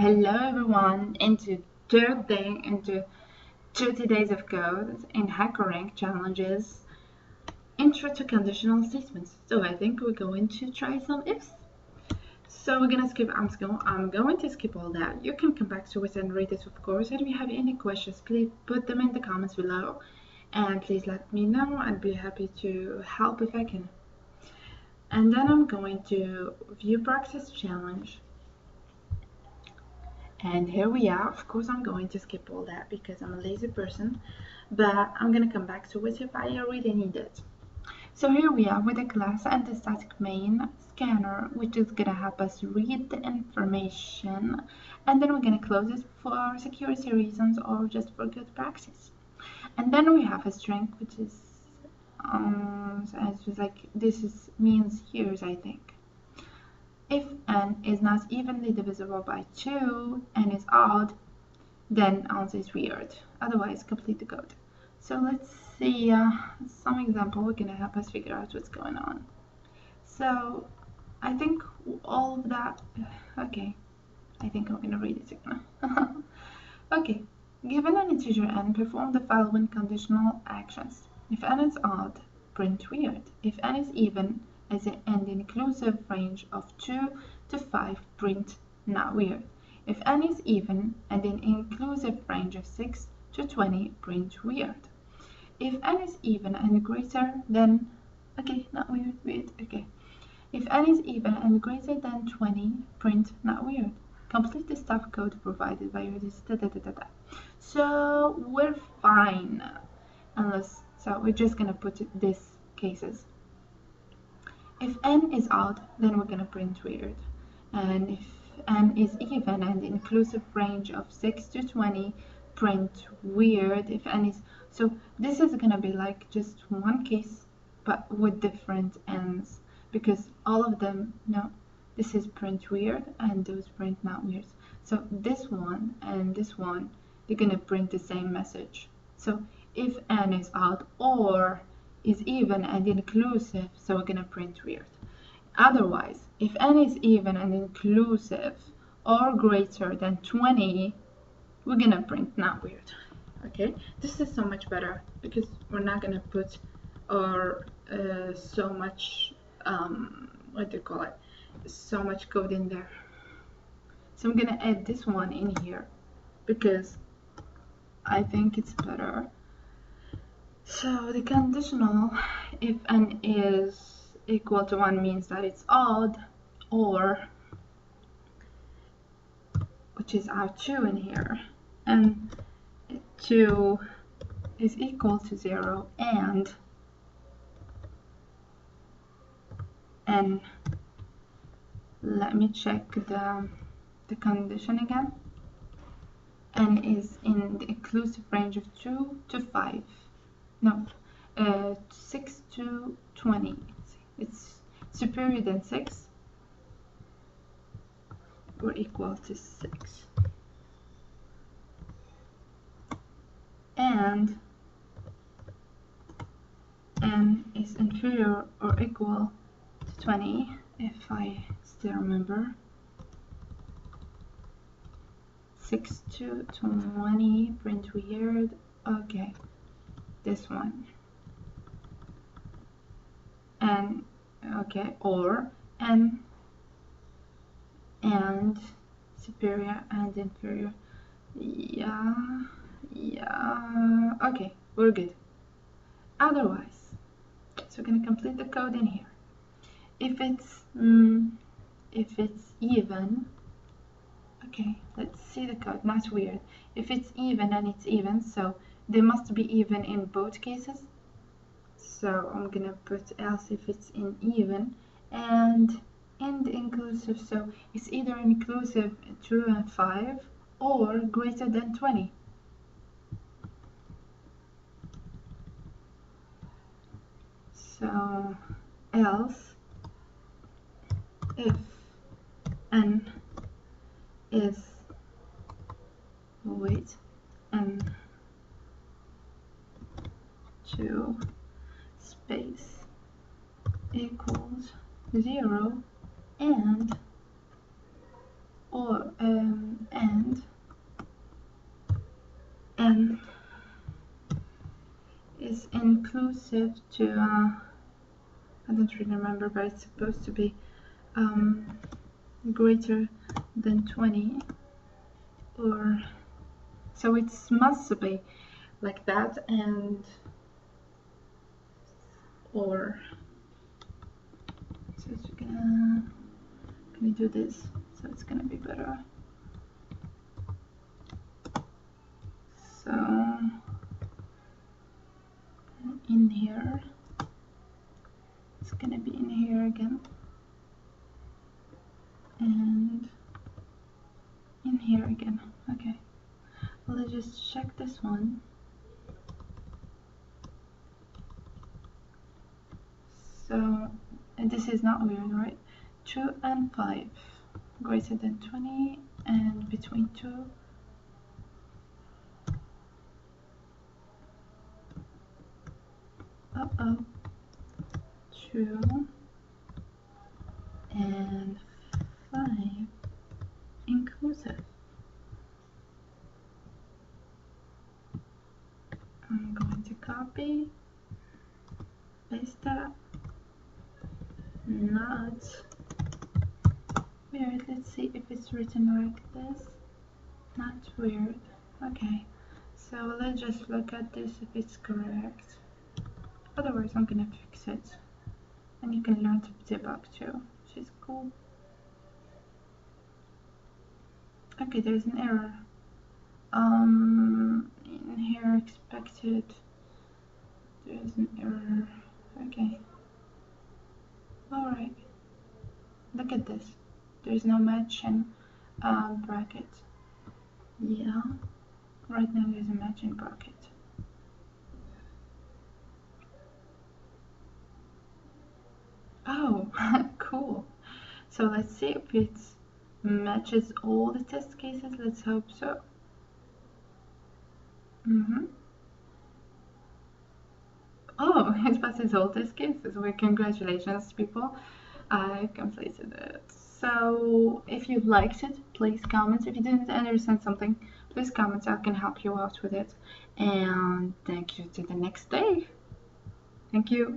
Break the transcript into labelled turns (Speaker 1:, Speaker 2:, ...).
Speaker 1: Hello everyone, into third day into 30 days of code in HackerRank challenges, intro to conditional statements. So I think we're going to try some ifs. So we're gonna skip, I'm going to skip all that. You can come back to it and read it, of course. And if you have any questions, please put them in the comments below. And please let me know. I'd be happy to help if I can. And then I'm going to view practice challenge. And here we are. Of course, I'm going to skip all that because I'm a lazy person, but I'm going to come back to it if I really need it. So here we are with a class and the static main scanner, which is going to help us read the information, and then we're going to close it for security reasons or just for good practice. And then we have a string, which is means years, I think. If n is not evenly divisible by 2 and is odd, then answer is weird. Otherwise, complete the code. So let's see some example we're going to help us figure out what's going on. So I think all of that, okay, I think I'm going to read it again. Okay, given an integer n, perform the following conditional actions. If n is odd, print weird. If n is even, as an inclusive range of 2 to 5, print not weird. If n is even and an inclusive range of 6 to 20, print weird. If n is even and greater than, okay, not weird, weird, okay. If n is even and greater than 20, print not weird. Complete the stuff code provided by your So we're fine, unless, so we're just gonna put these cases. If n is odd, then we're going to print weird. And if n is even and inclusive range of 6 to 20, print weird. If n is, so this is going to be like just one case, but with different n's, because all of them, no, this is print weird and those print not weird. So this one and this one, they're going to print the same message. So if n is odd or is even and inclusive, so we're gonna print weird. Otherwise, if n is even and inclusive or greater than 20, we're gonna print not weird. Okay, this is so much better because we're not gonna put our so much what do you call it, so much code in there. So I'm gonna add this one in here because I think it's better. So the conditional, if n is equal to 1, means that it's odd, or, which is our 2 in here, and 2 is equal to 0, and let me check the condition again. N is in the inclusive range of 2 to 5. No, 6 to 20. It's superior than 6 or equal to 6. And n is inferior or equal to 20, if I still remember. 6 to 20, print weird. Okay. This one, and okay, or n and superior and inferior. Yeah, okay, we're good. Otherwise, so we're gonna complete the code in here. If it's even, okay, let's see the code, not weird. If it's even and it's even, so they must be even in both cases. So I'm gonna put else if it's in even and in the inclusive, so it's either inclusive 2 and 5 or greater than 20. So else if n is n 2 space equals 0 and or inclusive to, I don't really remember, but it's supposed to be greater than 20, or so it must be like that, and or so it's gonna do this, so it's gonna be better. So in here, it's gonna be in here again, and in here again. Okay, well, let's just check this one. So, and this is not weird, right? 2 and 5 greater than 20, and between 2 2 and 5 inclusive. I'm going to copy, paste that. Not weird. Let's see if it's written like this. Not weird. Okay, so let's just look at this if it's correct. Otherwise, I'm gonna fix it, and you can learn to debug too, which is cool. Okay, there's an error. In here expected, there's an error. Okay. Alright. Look at this. There's no match in bracket. Yeah. Right now there's a match in bracket. Oh, cool. So let's see if it matches all the test cases. Let's hope so. Oh, it passes all test cases. Well, congratulations, people. I completed it. So if you liked it, please comment. If you didn't understand something, please comment. I can help you out with it. And thank you to the next day. Thank you.